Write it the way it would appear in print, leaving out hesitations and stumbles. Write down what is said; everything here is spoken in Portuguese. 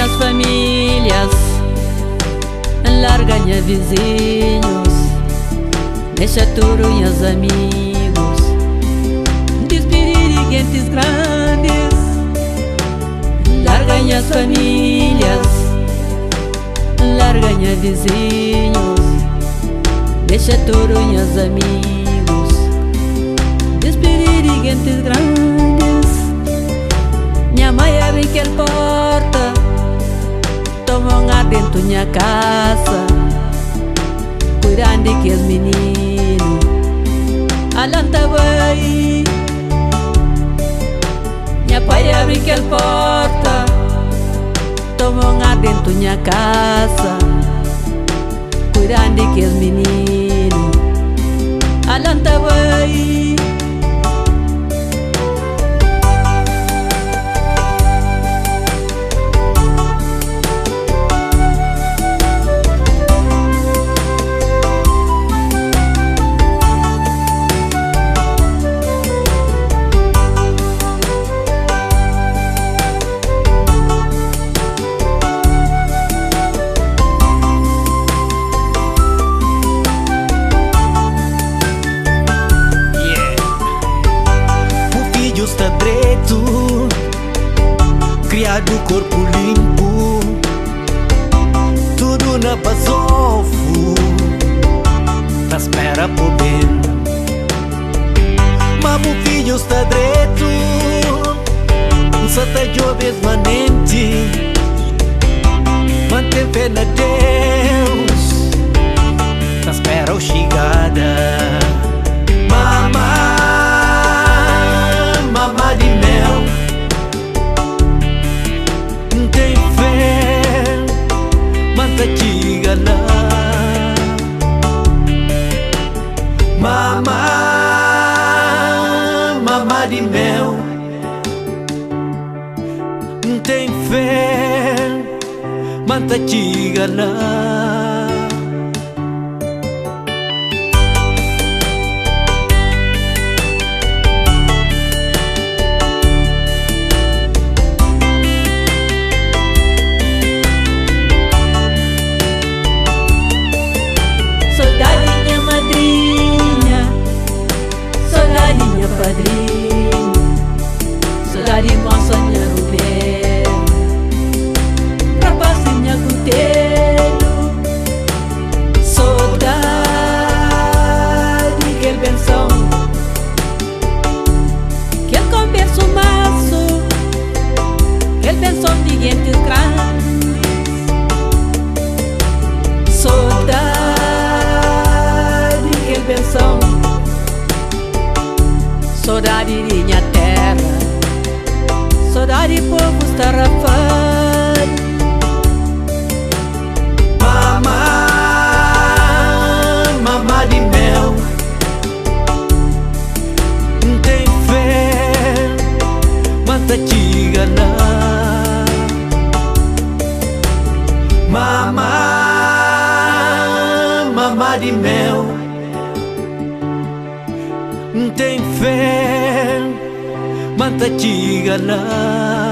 as famílias, larga minha vizinhos, deixa tudo meus amigos, despedir gentes grandes, larga minhas famílias, larga minha vizinhos, deixa tudo meus amigos, despedir gentes grandes. Minha mãe abre aquela porta, toma um ar dentro minha casa, cuidando de que os meninos alanta vai. Minha pai abre aquela porta, toma um ar dentro minha casa, cuidando de que os meninos alanta vai. Está direito, criado corpo limpo, tudo na basofo, na espera por bem. Mas o filho está direito, só está jovem manente, mantém fé na Deus, na espera a chegada. Mamá de mel, tem fé, manda chega lá. Mamá de mel, tem fé, manda chega lá. Padrinho, saudade moça minha Rubén, rapaz minha Cutelo, saudade que ele pensou, que ele conversa o maço, que ele pensou de gentes grandes, saudade que ele pensou. Saudade de minha terra, saudade de povo estarrafado. Mamá de mel, tem fé, manda chega lá. Mamá de mel, tem fé, manda chega lá.